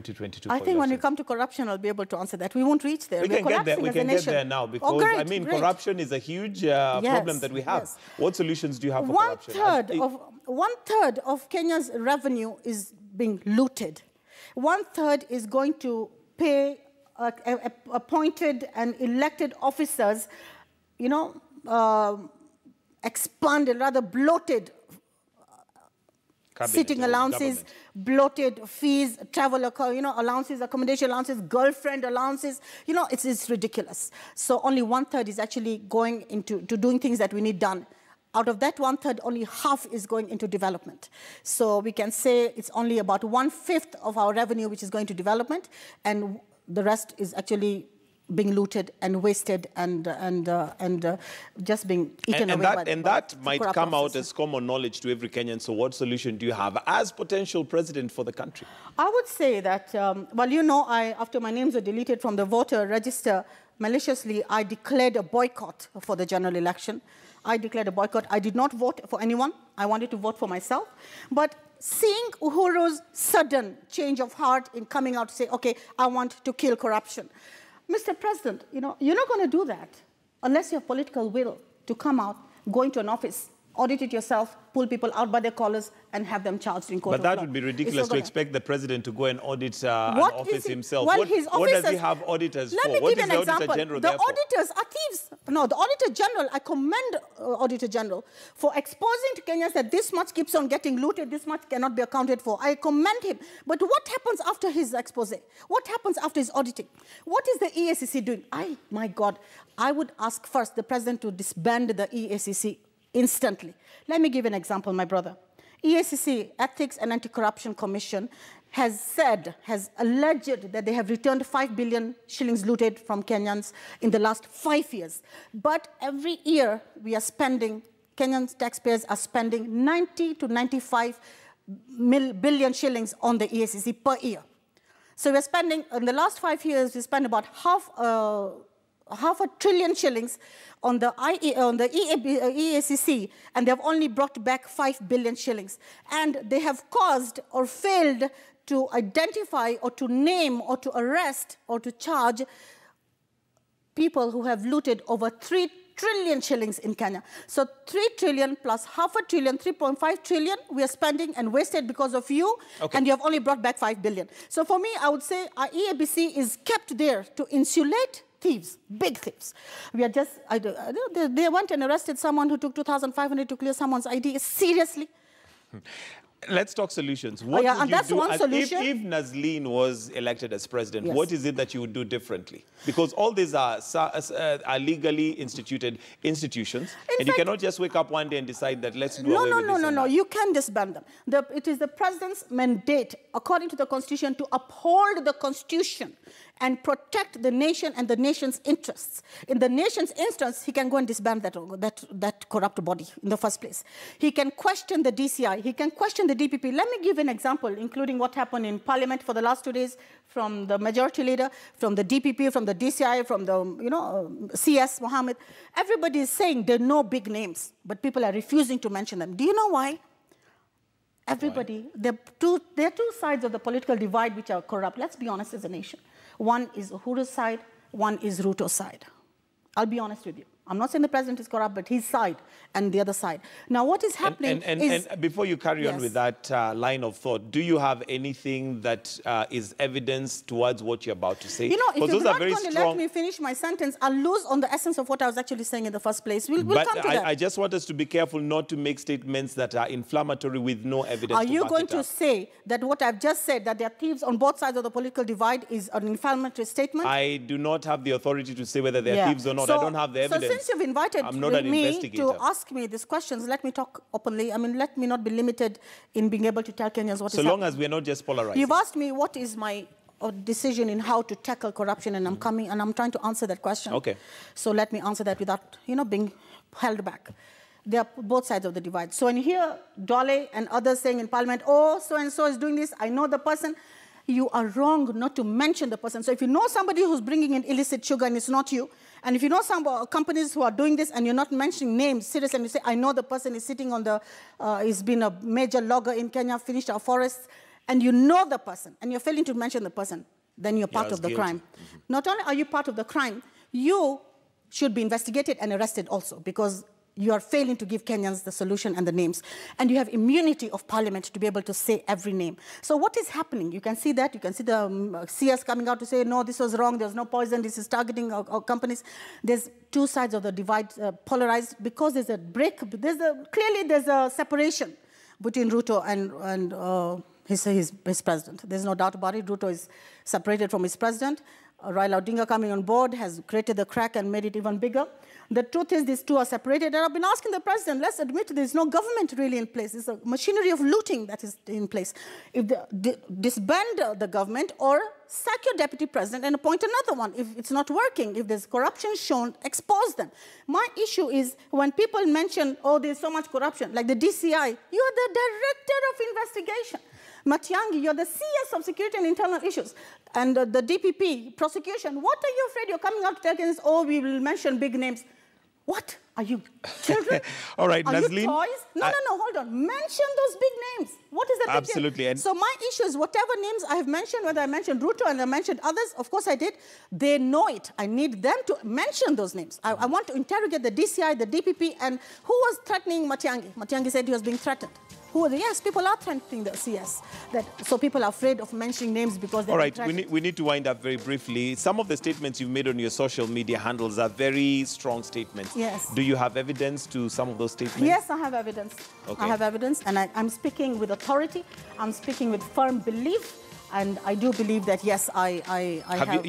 2022 I think when we come to corruption, I'll be able to answer that. We won't reach there. We can get there. We can get there now because, great, I mean, corruption is a huge problem that we have. Yes. What solutions do you have for corruption? One-third of Kenya's revenue is being looted. One-third is going to pay appointed and elected officers, you know, expanded, rather bloated sitting allowances, bloated fees, travel, allowances, accommodation allowances, girlfriend allowances. You know, it's ridiculous. So only one-third is actually going into doing things that we need done. Out of that one-third, only half is going into development. So we can say it's only about 1/5 of our revenue which is going to development, and the rest is actually being looted and wasted and just being eaten away by and that might come out as common knowledge to every Kenyan. So what solution do you have as potential president for the country? I would say that, well, you know, after my names were deleted from the voter register maliciously, I declared a boycott for the general election. I declared a boycott. I did not vote for anyone. I wanted to vote for myself. But seeing Uhuru's sudden change of heart in coming out to say, okay, I want to kill corruption. Mr. President, you know, you're not going to do that unless you have political will to come out, go into an office, audit it yourself, pull people out by their collars and have them charged in court. But that would be ridiculous to expect the president to go and audit an office himself. Well, what does he have auditors for? What is the Auditor General there for? The auditors are thieves. No, the Auditor General, I commend Auditor General for exposing to Kenyans that this much keeps on getting looted, this much cannot be accounted for. I commend him. But what happens after his expose? What happens after his auditing? What is the EACC doing? My God, I would ask first the president to disband the EACC instantly. Let me give an example, my brother. EACC, Ethics and Anti-Corruption Commission, has alleged that they have returned 5 billion shillings looted from Kenyans in the last 5 years. But every year we are spending, Kenyan taxpayers are spending 90 to 95 billion shillings on the EACC per year. So we're spending, in the last 5 years, we spent about half a trillion shillings on the EACC, and they have only brought back 5 billion shillings. And they have caused or failed to identify or to name or to arrest or to charge people who have looted over 3 trillion shillings in Kenya. So 3 trillion plus half a trillion, 3.5 trillion we are spending and wasted because of you, and you have only brought back 5 billion. So for me, I would say our EABC is kept there to insulate thieves, big thieves. We are just, they went and arrested someone who took 2,500 to clear someone's ID. Seriously? Let's talk solutions. What would you do one solution. If Nazlin was elected as president? Yes. What is it that you would do differently? Because all these are legally instituted institutions, and you cannot just wake up one day and decide that let's do away with this. No. You can disband them. It is the president's mandate, according to the Constitution, to uphold the Constitution and protect the nation and the nation's interests. In the nation's interest, he can go and disband that corrupt body in the first place. He can question the DCI. He can question the DPP. Let me give an example, including what happened in Parliament for the last 2 days from the majority leader, from the DPP, from the DCI, from the CS Mohammed. Everybody is saying there are no big names, but people are refusing to mention them. Do you know why? Everybody, there are two sides of the political divide which are corrupt. Let's be honest as a nation. One is Uhuru's side, one is Ruto's side. I'll be honest with you. I'm not saying the president is corrupt, but his side and the other side. Now, what is happening is... And before you carry on with that line of thought, do you have anything that is evidence towards what you're about to say? You know, if you're not going to let me finish my sentence, I'll lose on the essence of what I was actually saying in the first place. We'll come to that. I just want us to be careful not to make statements that are inflammatory with no evidence. Are you going to say that what I've just said, that there are thieves on both sides of the political divide, is an inflammatory statement? I do not have the authority to say whether they're thieves or not. I don't have the evidence. Since you've invited me to ask me these questions, let me talk openly. I mean, let me not be limited in being able to tell Kenyans what is happening. So long as we're not just polarizing. You've asked me what is my decision in how to tackle corruption, and I'm trying to answer that question. Okay. So let me answer that without, being held back. They are both sides of the divide. So when you hear Dole and others saying in Parliament, oh, so-and-so is doing this, I know the person, you are wrong not to mention the person. So if you know somebody who's bringing in illicit sugar and it's not you, and if you know some companies who are doing this and you're not mentioning names, seriously, and you say, I know the person is sitting on the, he's been a major logger in Kenya, finished our forests, and you know the person, and you're failing to mention the person, then you're part of the crime. Mm-hmm. Not only are you part of the crime, you should be investigated and arrested also, because you are failing to give Kenyans the solution and the names. And you have immunity of parliament to be able to say every name. So what is happening? You can see that. You can see the CS coming out to say, no, this was wrong. There's no poison. This is targeting our companies. There's two sides of the divide polarized because there's a break. Clearly, there's a separation between Ruto and his president. There's no doubt about it. Ruto is separated from his president. Raila Odinga coming on board has created the crack and made it even bigger. The truth is these two are separated. And I've been asking the president, let's admit there's no government really in place. It's a machinery of looting that is in place. If disband the government or sack your deputy president and appoint another one. If it's not working, if there's corruption shown, expose them. My issue is when people mention, oh, there's so much corruption, like the DCI, you're the director of investigation. Matiang'i, you're the CS of Security and Internal Issues. And the DPP, prosecution, what are you afraid? You're coming out to tell us, oh, we will mention big names. What? Are you children? All right, are Nazlin. You toys? No, hold on. Mention those big names. What is the big Absolutely. deal? So my issue is whatever names I have mentioned, whether I mentioned Ruto and I mentioned others, of course I did, they know it. I need them to mention those names. I want to interrogate the DCI, the DPP, and who was threatening Matiang'i? Matiang'i said he was being threatened. Yes, people are threatening the CS. So people are afraid of mentioning names because they're All right, we need to wind up very briefly. Some of the statements you've made on your social media handles are very strong statements. Yes. Do you have evidence to some of those statements? Yes, I have evidence. Okay. I have evidence, and I'm speaking with authority. I'm speaking with firm belief, and I do believe that, yes, I have...